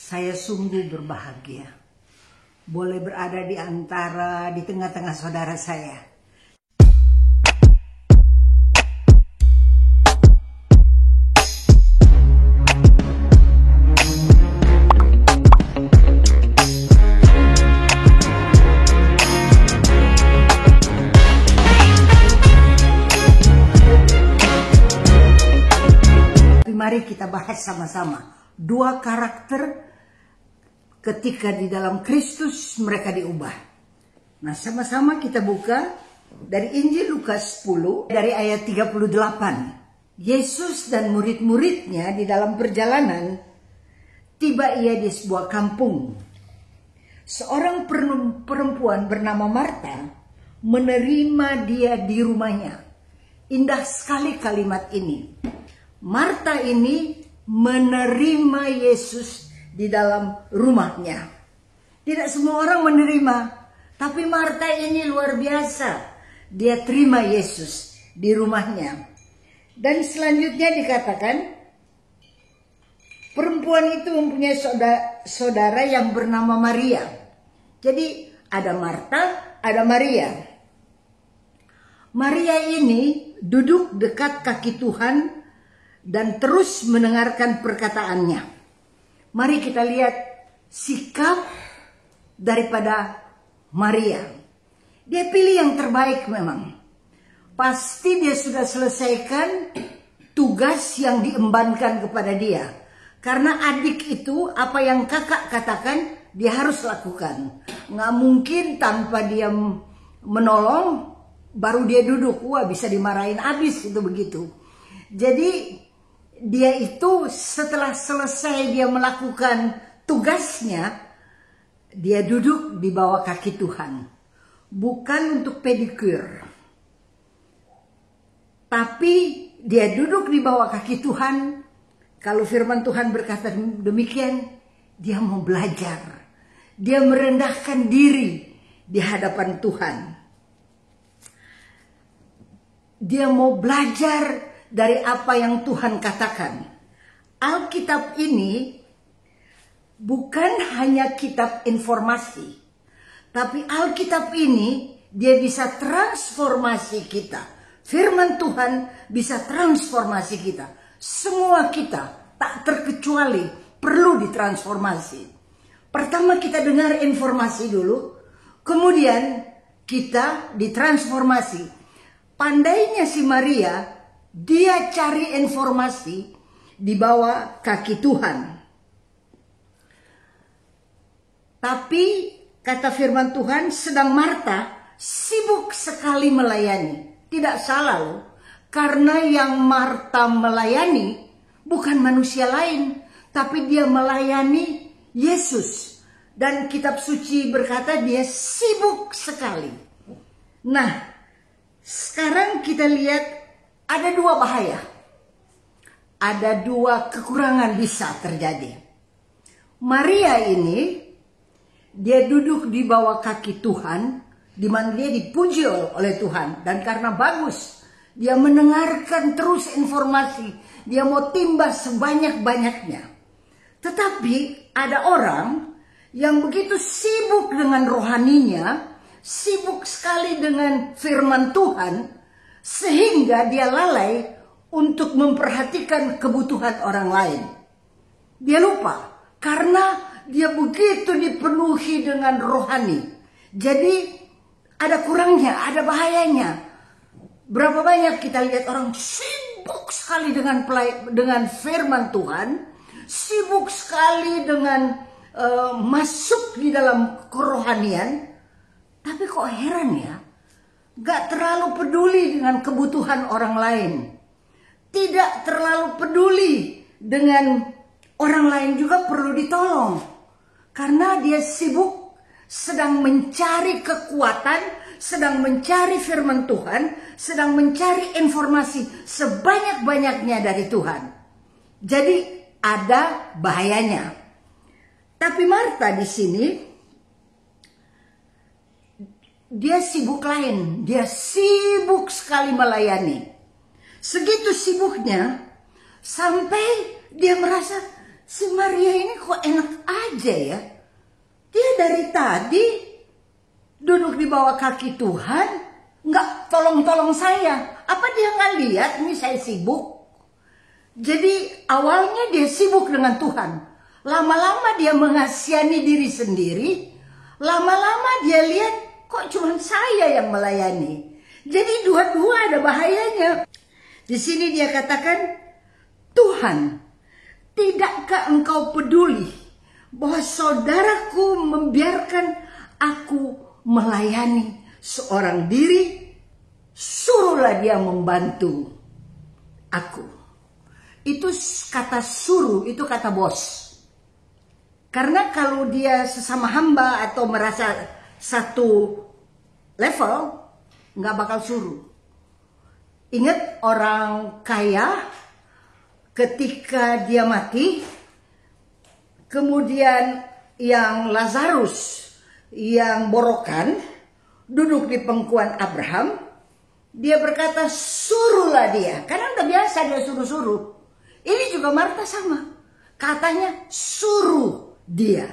Saya sungguh berbahagia boleh berada di tengah-tengah saudara saya. Mari kita bahas sama-sama dua karakter ketika di dalam Kristus mereka diubah. Nah, sama-sama kita buka dari Injil Lukas 10 dari ayat 38. Yesus dan murid-muridnya di dalam perjalanan, tiba ia di sebuah kampung. Seorang perempuan bernama Marta menerima dia di rumahnya. Indah sekali kalimat ini. Marta ini menerima Yesus di dalam rumahnya. Tidak semua orang menerima, tapi Marta ini luar biasa. Dia terima Yesus di rumahnya. Dan selanjutnya dikatakan, perempuan itu mempunyai saudara yang bernama Maria. Jadi ada Marta, ada Maria. Maria ini duduk dekat kaki Tuhan dan terus mendengarkan perkataannya. Mari kita lihat sikap daripada Maria. Dia pilih yang terbaik memang. Pasti dia sudah selesaikan tugas yang diembankan kepada dia. Karena adik itu apa yang kakak katakan dia harus lakukan. Nggak mungkin tanpa dia menolong baru dia duduk. Wah, bisa dimarahin habis itu begitu. Jadi dia itu setelah selesai dia melakukan tugasnya, dia duduk di bawah kaki Tuhan. Bukan untuk pedikur. Tapi dia duduk di bawah kaki Tuhan. Kalau firman Tuhan berkata demikian, dia mau belajar. Dia merendahkan diri di hadapan Tuhan. Dia mau belajar dari apa yang Tuhan katakan. Alkitab ini bukan hanya kitab informasi, tapi Alkitab ini dia bisa transformasi kita. Firman Tuhan bisa transformasi kita. Semua kita tak terkecuali perlu ditransformasi. Pertama kita dengar informasi dulu, kemudian kita ditransformasi. Pandainya si Maria, dia cari informasi di bawah kaki Tuhan. Tapi kata firman Tuhan, sedang Marta sibuk sekali melayani. Tidak salah loh, karena yang Marta melayani bukan manusia lain, tapi dia melayani Yesus. Dan kitab suci berkata dia sibuk sekali. Nah, sekarang kita lihat ada dua bahaya. Ada dua kekurangan bisa terjadi. Maria ini, dia duduk di bawah kaki Tuhan, di mana dia dipuji oleh Tuhan. Dan karena bagus, dia mendengarkan terus informasi. Dia mau timbah sebanyak-banyaknya. Tetapi ada orang yang begitu sibuk dengan rohaninya, sibuk sekali dengan firman Tuhan, sehingga dia lalai untuk memperhatikan kebutuhan orang lain. Dia lupa karena dia begitu dipenuhi dengan rohani. Jadi ada kurangnya, ada bahayanya. Berapa banyak kita lihat orang sibuk sekali dengan firman Tuhan, sibuk sekali dengan masuk di dalam kerohanian, tapi kok heran ya, gak terlalu peduli dengan kebutuhan orang lain. Tidak terlalu peduli dengan orang lain juga perlu ditolong. Karena dia sibuk sedang mencari kekuatan, sedang mencari firman Tuhan, sedang mencari informasi sebanyak-banyaknya dari Tuhan. Jadi ada bahayanya. Tapi Marta di sini, dia sibuk lain. Dia sibuk sekali melayani. Segitu sibuknya, sampai dia merasa si Maria ini kok enak aja ya. Dia dari tadi duduk di bawah kaki Tuhan, nggak tolong-tolong saya. Apa dia nggak lihat ini saya sibuk? Jadi awalnya dia sibuk dengan Tuhan. Lama-lama dia mengasihani diri sendiri. Lama-lama dia lihat kok cuma saya yang melayani. Jadi dua-dua ada bahayanya. Di sini dia katakan, Tuhan, tidakkah engkau peduli bahwa saudaraku membiarkan aku melayani seorang diri? Suruhlah dia membantu aku. Itu kata suruh, itu kata bos. Karena kalau dia sesama hamba atau merasa satu level, nggak bakal suruh. Ingat orang kaya ketika dia mati, kemudian yang Lazarus yang borokan duduk di pangkuan Abraham, dia berkata suruhlah dia, karena udah biasa dia suruh-suruh. Ini juga Marta sama, katanya suruh dia.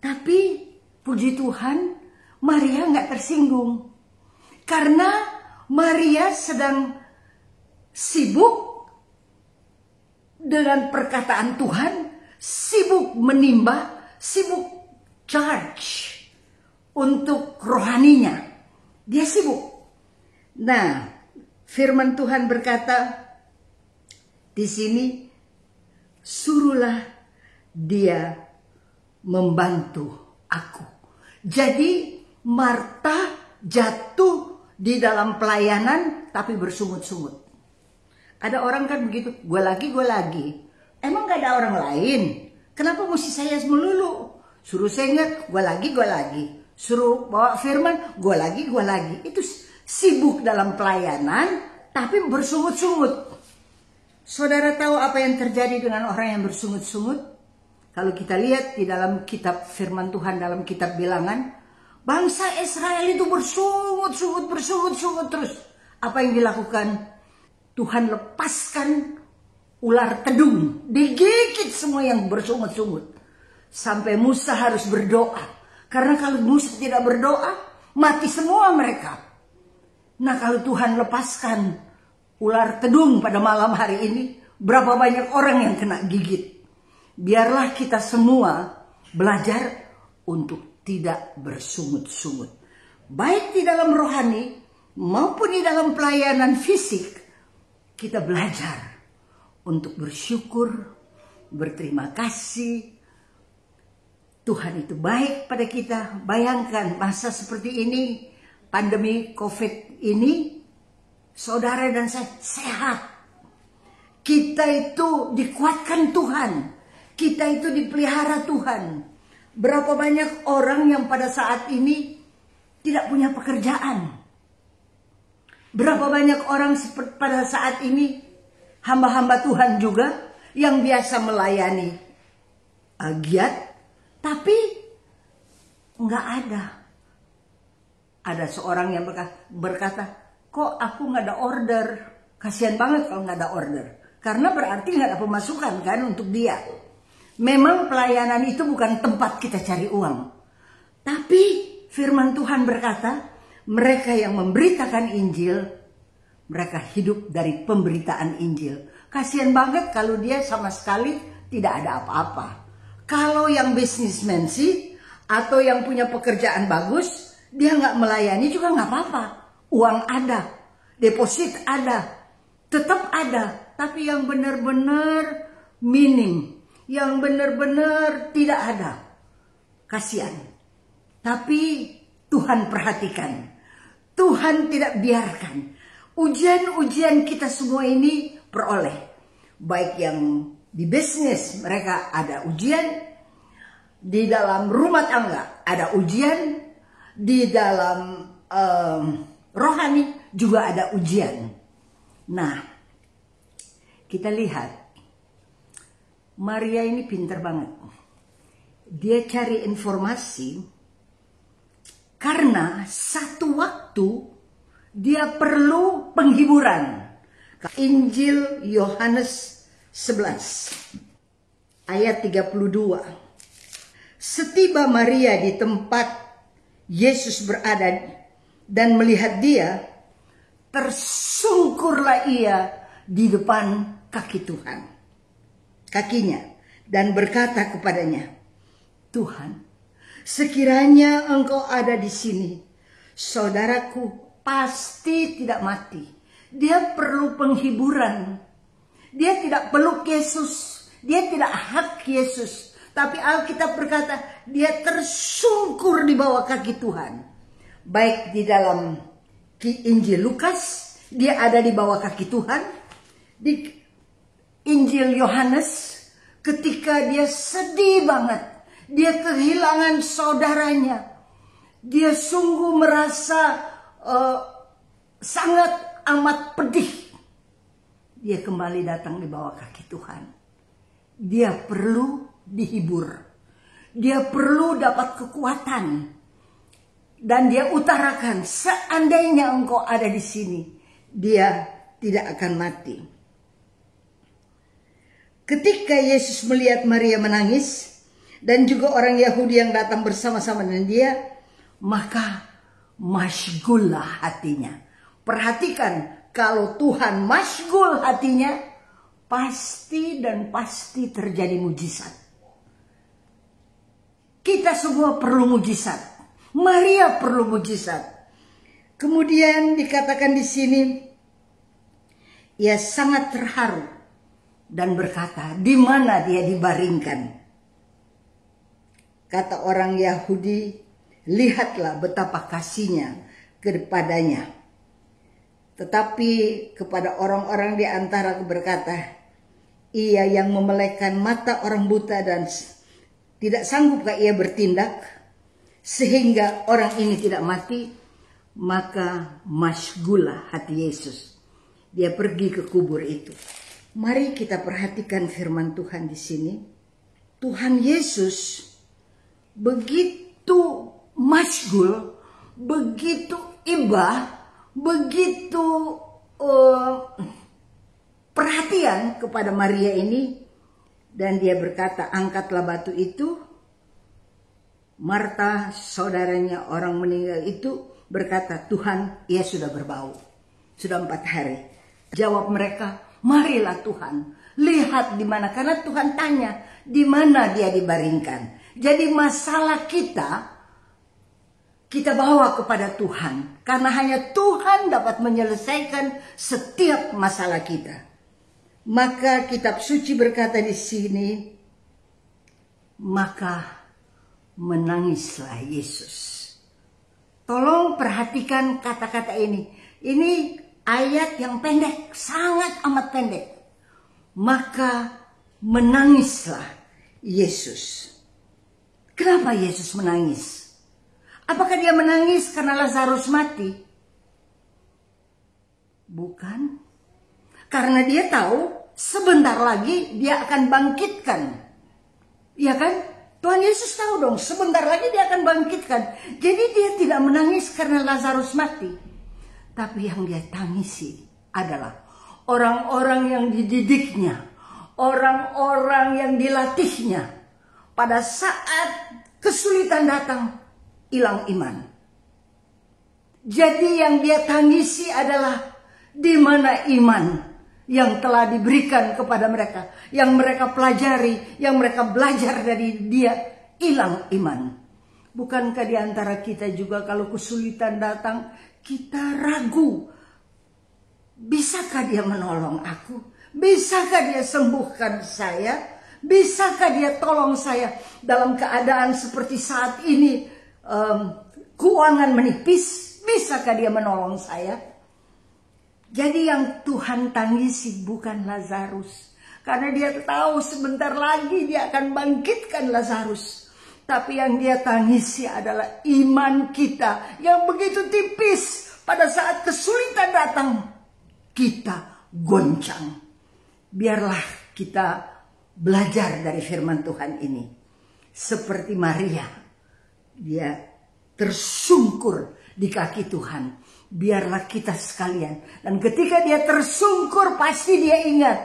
Tapi puji Tuhan, Maria nggak tersinggung, karena Maria sedang sibuk dengan perkataan Tuhan, sibuk menimba, sibuk charge untuk rohaninya. Dia sibuk. Nah, firman Tuhan berkata di sini, suruhlah dia membantu aku. Jadi Marta jatuh di dalam pelayanan tapi bersungut-sungut. Ada orang kan begitu, gue lagi. Emang gak ada orang lain? Kenapa mesti saya melulu? Suruh sengit, gue lagi. Suruh bawa firman, gue lagi. Itu sibuk dalam pelayanan tapi bersungut-sungut. Saudara tahu apa yang terjadi dengan orang yang bersungut-sungut? Kalau kita lihat di dalam kitab firman Tuhan, dalam kitab Bilangan, bangsa Israel itu bersungut-sungut terus. Apa yang dilakukan? Tuhan lepaskan ular tedung, digigit semua yang bersungut-sungut. Sampai Musa harus berdoa. Karena kalau Musa tidak berdoa, mati semua mereka. Nah, kalau Tuhan lepaskan ular tedung pada malam hari ini, berapa banyak orang yang kena gigit. Biarlah kita semua belajar untuk tidak bersungut-sungut. Baik di dalam rohani maupun di dalam pelayanan fisik, kita belajar untuk bersyukur, berterima kasih. Tuhan itu baik pada kita. Bayangkan masa seperti ini, pandemi COVID ini, saudara dan saya sehat. Kita itu dikuatkan Tuhan. Kita itu dipelihara Tuhan. Berapa banyak orang yang pada saat ini tidak punya pekerjaan. Berapa banyak orang pada saat ini, hamba-hamba Tuhan juga, yang biasa melayani giat, tapi nggak ada. Ada seorang yang berkata, kok aku nggak ada order? Kasihan banget kalau nggak ada order. Karena berarti nggak ada pemasukan kan untuk dia. Memang pelayanan itu bukan tempat kita cari uang. Tapi firman Tuhan berkata, mereka yang memberitakan Injil, mereka hidup dari pemberitaan Injil. Kasihan banget kalau dia sama sekali tidak ada apa-apa. Kalau yang bisnismen sih, atau yang punya pekerjaan bagus, dia nggak melayani juga nggak apa-apa. Uang ada, deposit ada, tetap ada. Tapi yang benar-benar minim, yang benar-benar tidak ada, kasihan. Tapi Tuhan perhatikan. Tuhan tidak biarkan ujian-ujian kita semua ini peroleh. Baik yang di bisnis mereka ada ujian, di dalam rumah tangga ada ujian, di dalam rohani juga ada ujian. Nah, kita lihat Maria ini pintar banget. Dia cari informasi karena satu waktu dia perlu penghiburan. Injil Yohanes 11 ayat 32. Setiba Maria di tempat Yesus berada dan melihat dia, tersungkurlah ia di depan kakinya, dan berkata kepadanya, Tuhan, sekiranya engkau ada di sini, saudaraku pasti tidak mati. Dia perlu penghiburan. Dia tidak peluk Yesus. Dia tidak hak Yesus. Tapi Alkitab berkata, dia tersungkur di bawah kaki Tuhan. Baik di dalam Injil Lukas, dia ada di bawah kaki Tuhan. Di Injil Yohanes, ketika dia sedih banget, dia kehilangan saudaranya, dia sungguh merasa sangat amat pedih. Dia kembali datang di bawah kaki Tuhan. Dia perlu dihibur. Dia perlu dapat kekuatan. Dan dia utarakan, seandainya engkau ada di sini, dia tidak akan mati. Ketika Yesus melihat Maria menangis, dan juga orang Yahudi yang datang bersama-sama dengan dia, maka masyghullah hatinya. Perhatikan, kalau Tuhan masyghul hatinya, pasti dan pasti terjadi mujizat. Kita semua perlu mujizat. Maria perlu mujizat. Kemudian dikatakan di sini, ia sangat terharu dan berkata, di mana dia dibaringkan? Kata orang Yahudi, lihatlah betapa kasihnya kepadanya. Tetapi kepada orang-orang di antara berkata, ia yang memelekkan mata orang buta dan tidak sanggupkah ia bertindak sehingga orang ini tidak mati? Maka masyghullah hati Yesus. Dia pergi ke kubur itu. Mari kita perhatikan firman Tuhan di sini. Tuhan Yesus begitu masyghul, begitu ibah, begitu perhatian kepada Maria ini, dan dia berkata, angkatlah batu itu. Marta, saudaranya orang meninggal itu, berkata, Tuhan, ia sudah berbau, sudah 4 hari. Jawab mereka, marilah Tuhan, lihat di mana, karena Tuhan tanya di mana dia dibaringkan. Jadi masalah kita bawa kepada Tuhan, karena hanya Tuhan dapat menyelesaikan setiap masalah kita. Maka kitab suci berkata di sini, maka menangislah Yesus. Tolong perhatikan kata-kata ini. Ini ayat yang pendek, sangat amat pendek. Maka menangislah Yesus. Kenapa Yesus menangis? Apakah dia menangis karena Lazarus mati? Bukan. Karena dia tahu sebentar lagi dia akan bangkitkan. Iya kan? Tuhan Yesus tahu dong, sebentar lagi dia akan bangkitkan. Jadi dia tidak menangis karena Lazarus mati. Tapi yang dia tangisi adalah orang-orang yang dididiknya, orang-orang yang dilatihnya. Pada saat kesulitan datang, hilang iman. Jadi yang dia tangisi adalah di mana iman yang telah diberikan kepada mereka, yang mereka pelajari, yang mereka belajar dari dia, hilang iman. Bukankah di antara kita juga kalau kesulitan datang, kita ragu, bisakah dia menolong aku? Bisakah dia sembuhkan saya? Bisakah dia tolong saya dalam keadaan seperti saat ini, keuangan menipis? Bisakah dia menolong saya? Jadi yang Tuhan tangisi bukan Lazarus. Karena dia tahu sebentar lagi dia akan bangkitkan Lazarus. Tapi yang dia tangisi adalah iman kita yang begitu tipis. Pada saat kesulitan datang, kita goncang. Biarlah kita belajar dari firman Tuhan ini. Seperti Maria, dia tersungkur di kaki Tuhan. Biarlah kita sekalian. Dan ketika dia tersungkur, pasti dia ingat,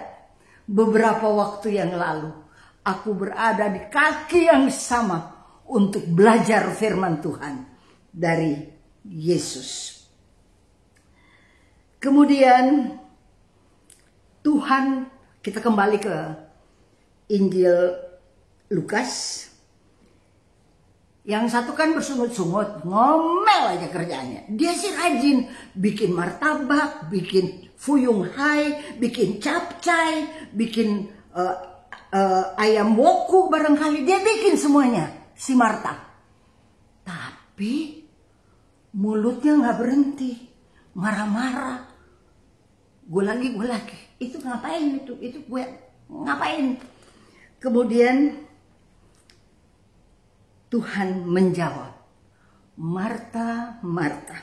beberapa waktu yang lalu aku berada di kaki yang sama. untuk belajar firman Tuhan dari Yesus. Kemudian Tuhan, kita kembali ke Injil Lukas. Yang satu kan bersungut-sungut, ngomel aja kerjaannya. Dia sih rajin bikin martabak, bikin fuyung hai, bikin capcay, bikin ayam woku barangkali. Dia bikin semuanya, si Marta. Tapi mulutnya nggak berhenti, marah-marah. Gue lagi. Itu ngapain itu gue ngapain? Kemudian Tuhan menjawab, Marta, Marta,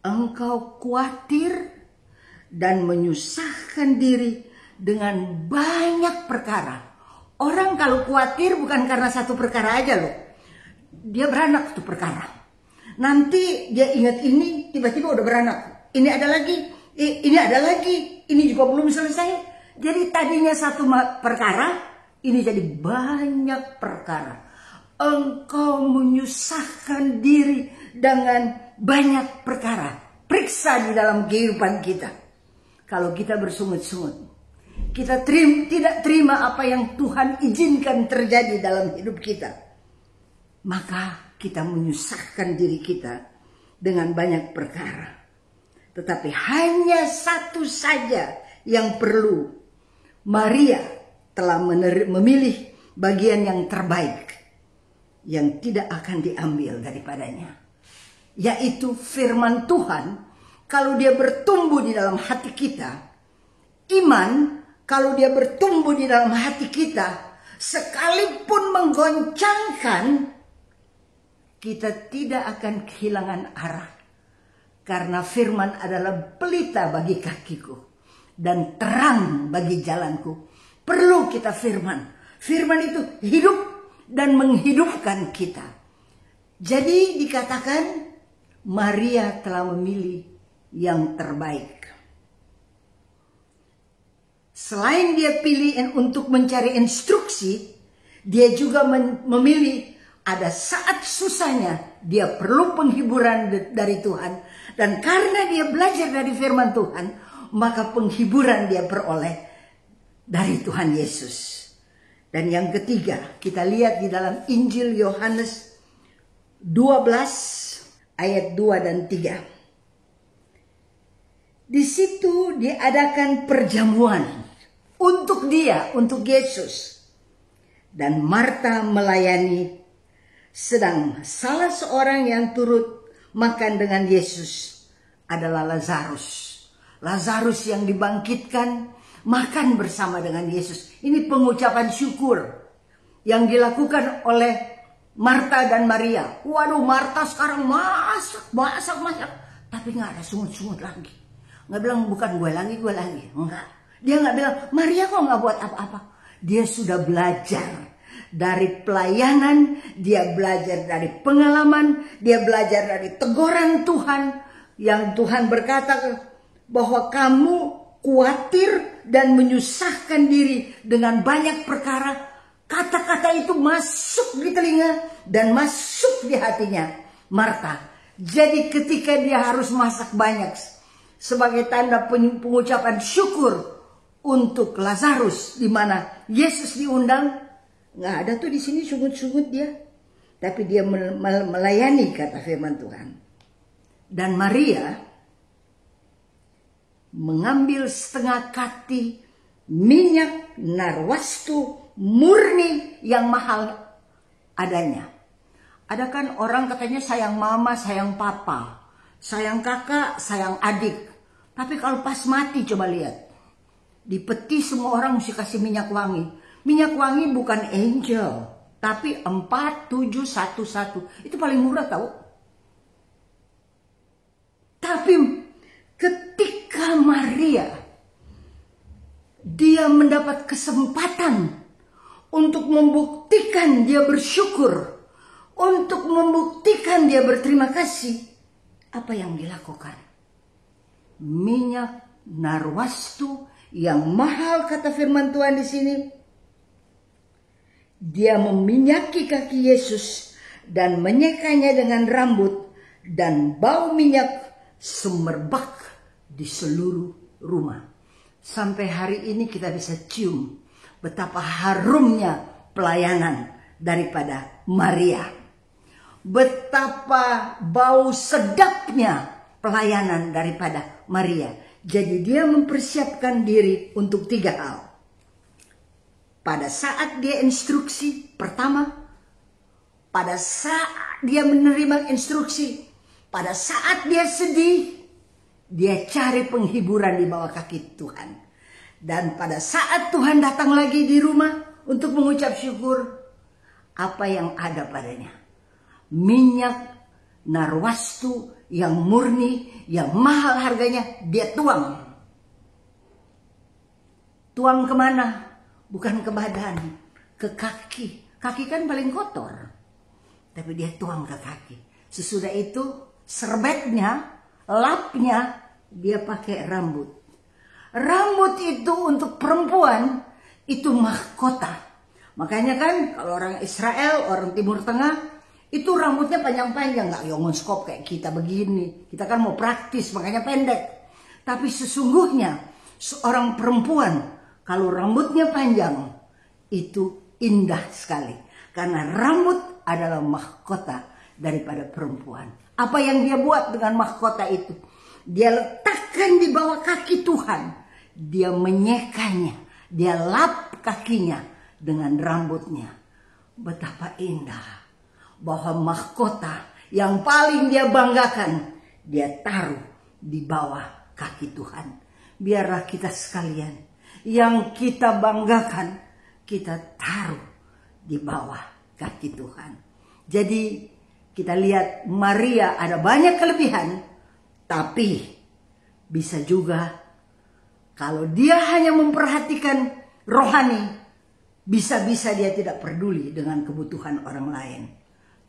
engkau khawatir dan menyusahkan diri dengan banyak perkara. Orang kalau khawatir bukan karena satu perkara aja loh. Dia beranak tuh perkara. Nanti dia ingat ini, tiba-tiba udah beranak. Ini ada lagi, ini juga belum selesai. Jadi tadinya satu perkara, ini jadi banyak perkara. Engkau menyusahkan diri dengan banyak perkara. Periksa di dalam kehidupan kita. Kalau kita bersungut-sungut, kita tidak terima apa yang Tuhan izinkan terjadi dalam hidup kita, maka kita menyusahkan diri kita dengan banyak perkara. Tetapi hanya satu saja yang perlu. Maria telah memilih bagian yang terbaik yang tidak akan diambil daripadanya, yaitu firman Tuhan. Kalau dia bertumbuh di dalam hati kita, iman kalau dia bertumbuh di dalam hati kita, sekalipun menggoncangkan, kita tidak akan kehilangan arah, karena firman adalah pelita bagi kakiku dan terang bagi jalanku. Perlu kita firman. Firman itu hidup dan menghidupkan kita. Jadi dikatakan Maria telah memilih yang terbaik. Selain dia pilih untuk mencari instruksi, dia juga memilih ada saat susahnya dia perlu penghiburan dari Tuhan. Dan karena dia belajar dari firman Tuhan, maka penghiburan dia peroleh dari Tuhan Yesus. Dan yang ketiga, kita lihat di dalam Injil Yohanes 12 ayat 2 dan 3. Di situ diadakan perjamuan untuk dia, untuk Yesus. Dan Marta melayani, sedang salah seorang yang turut makan dengan Yesus adalah Lazarus. Lazarus yang dibangkitkan, makan bersama dengan Yesus. Ini pengucapan syukur yang dilakukan oleh Marta dan Maria. Waduh, Marta sekarang masak. Tapi nggak ada sungut-sungut lagi. Nggak bilang bukan gue lagi. Enggak. Dia nggak bilang, Maria kok nggak buat apa-apa. Dia sudah belajar dari pelayanan. Dia belajar dari pengalaman. Dia belajar dari teguran Tuhan. Yang Tuhan berkata bahwa kamu khawatir dan menyusahkan diri dengan banyak perkara. Kata-kata itu masuk di telinga dan masuk di hatinya Marta. Jadi ketika dia harus masak banyak sebagai tanda pengucapan syukur untuk Lazarus, di mana Yesus diundang, nggak ada tuh di sini sungut-sungut dia, tapi dia melayani, kata firman Tuhan. Dan Maria mengambil setengah kati minyak narwastu murni yang mahal adanya. Ada kan orang katanya sayang mama, sayang papa, sayang kakak, sayang adik. Tapi kalau pas mati coba lihat. Di peti semua orang mesti kasih minyak wangi. Minyak wangi bukan angel, tapi 4711. Itu paling murah tahu. Tapi ketika Maria dia mendapat kesempatan untuk membuktikan dia bersyukur, untuk membuktikan dia berterima kasih, apa yang dilakukan? Minyak narwastu yang mahal, kata firman Tuhan di sini, Dia meminyaki kaki Yesus dan menyekanya dengan rambut, dan bau minyak semerbak di seluruh rumah. Sampai hari ini kita bisa cium betapa harumnya pelayanan daripada Maria. Betapa bau sedapnya pelayanan daripada Maria. Jadi dia mempersiapkan diri untuk 3 hal. Pada saat dia instruksi pertama, pada saat dia menerima instruksi, pada saat dia sedih, dia cari penghiburan di bawah kaki Tuhan. Dan pada saat Tuhan datang lagi di rumah untuk mengucap syukur, apa yang ada padanya? Minyak narwastu yang murni, yang mahal harganya, dia tuang. Tuang kemana? Bukan ke badan, ke kaki. Kaki kan paling kotor. Tapi dia tuang ke kaki. Sesudah itu serbetnya, lapnya, dia pakai rambut. Rambut itu untuk perempuan, itu mahkota. Makanya kan kalau orang Israel, orang Timur Tengah, itu rambutnya panjang-panjang. Gak yongonskop kayak kita begini. Kita kan mau praktis, makanya pendek. Tapi sesungguhnya seorang perempuan, kalau rambutnya panjang, itu indah sekali. Karena rambut adalah mahkota daripada perempuan. Apa yang dia buat dengan mahkota itu? Dia letakkan di bawah kaki Tuhan. Dia menyekanya. Dia lap kakinya dengan rambutnya. Betapa indah. Bahwa mahkota yang paling dia banggakan, dia taruh di bawah kaki Tuhan. Biarlah kita sekalian, yang kita banggakan, kita taruh di bawah kaki Tuhan. Jadi kita lihat Maria ada banyak kelebihan, tapi bisa juga kalau dia hanya memperhatikan rohani, bisa-bisa dia tidak peduli dengan kebutuhan orang lain.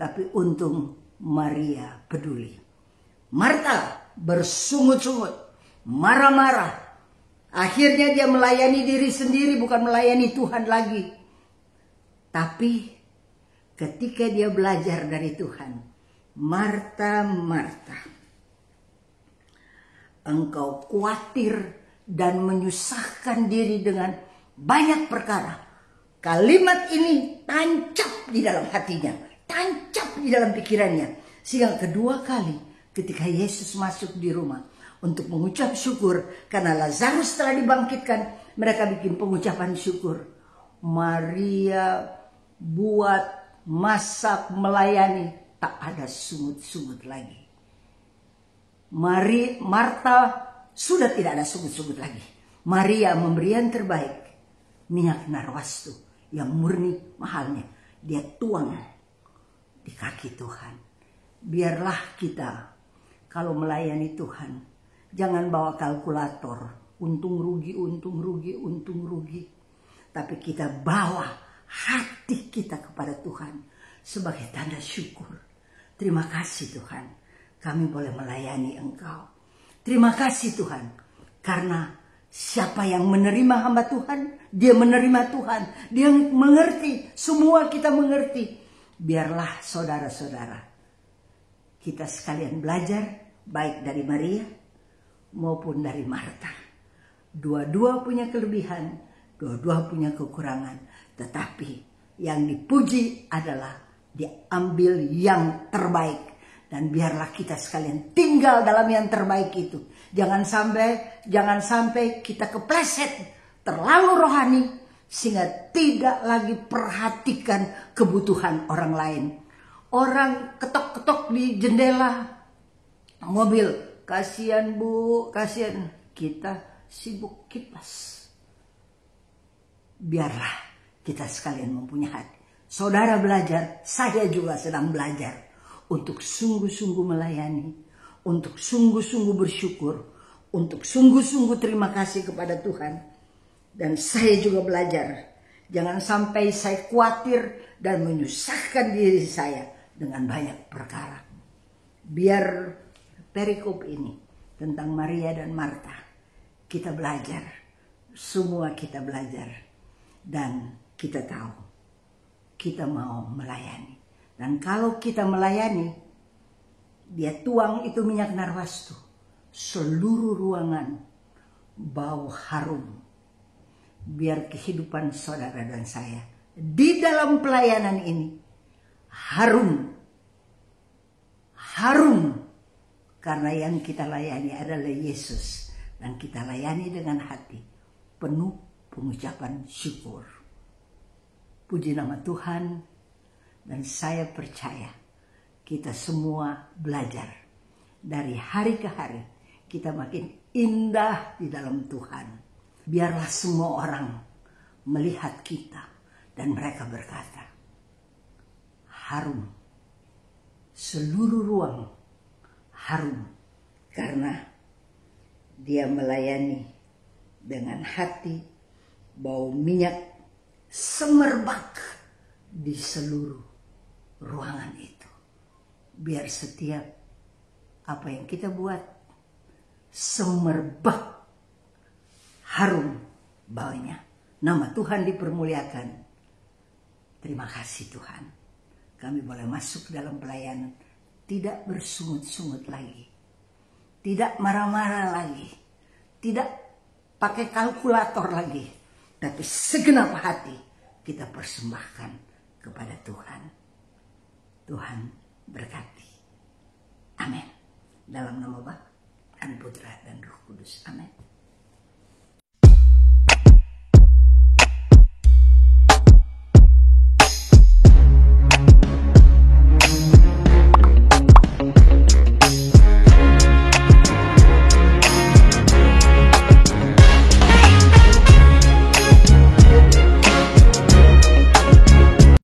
Tapi untung Maria peduli. Marta bersungut-sungut, marah-marah. Akhirnya dia melayani diri sendiri, bukan melayani Tuhan lagi. Tapi ketika dia belajar dari Tuhan, Marta, Marta, engkau khawatir dan menyusahkan diri dengan banyak perkara. Kalimat ini tancap di dalam hatinya, tancap di dalam pikirannya. Sehingga kedua kali ketika Yesus masuk di rumah untuk mengucap syukur karena Lazarus telah dibangkitkan, mereka bikin pengucapan syukur. Maria buat, masak, melayani, tak ada sungut-sungut lagi. Marta sudah tidak ada sungut-sungut lagi. Maria memberi yang terbaik, minyak narwastu yang murni mahalnya, dia tuang di kaki Tuhan. Biarlah kita kalau melayani Tuhan, jangan bawa kalkulator, untung rugi, untung rugi, untung rugi. Tapi kita bawa hati kita kepada Tuhan sebagai tanda syukur. Terima kasih Tuhan, kami boleh melayani Engkau. Terima kasih Tuhan, karena siapa yang menerima hamba Tuhan, dia menerima Tuhan. Dia mengerti, semua kita mengerti. Biarlah saudara-saudara, kita sekalian belajar baik dari Maria maupun dari Marta. Dua-dua punya kelebihan, dua-dua punya kekurangan. Tetapi yang dipuji adalah diambil yang terbaik. Dan biarlah kita sekalian tinggal dalam yang terbaik itu. Jangan sampai kita kepleset, terlalu rohani, sehingga tidak lagi perhatikan kebutuhan orang lain. Orang ketok-ketok di jendela mobil, kasihan Bu, kasihan. Kita sibuk kipas. Biarlah kita sekalian mempunyai hati. Saudara belajar, saya juga sedang belajar untuk sungguh-sungguh melayani, untuk sungguh-sungguh bersyukur, untuk sungguh-sungguh terima kasih kepada Tuhan. Dan saya juga belajar, jangan sampai saya khawatir dan menyusahkan diri saya dengan banyak perkara. Biar perikop ini tentang Maria dan Marta, kita belajar, semua kita belajar. Dan kita tahu kita mau melayani. Dan kalau kita melayani, dia tuang itu minyak narwastu, seluruh ruangan bau harum. Biar kehidupan saudara dan saya di dalam pelayanan ini harum. Karena yang kita layani adalah Yesus. Dan kita layani dengan hati penuh pengucapan syukur. Puji nama Tuhan. Dan saya percaya kita semua belajar. Dari hari ke hari kita makin indah di dalam Tuhan. Biarlah semua orang melihat kita dan mereka berkata, harum. Seluruh ruang harum karena dia melayani dengan hati, bau minyak semerbak di seluruh ruangan itu. Biar setiap apa yang kita buat semerbak harum baunya. Nama Tuhan dipermuliakan. Terima kasih Tuhan. Kami boleh masuk dalam pelayanan. Tidak bersungut-sungut lagi. Tidak marah-marah lagi. Tidak pakai kalkulator lagi. Tapi segenap hati kita persembahkan kepada Tuhan. Tuhan berkati. Amin. Dalam nama Bapa dan Putra dan Roh Kudus. Amin.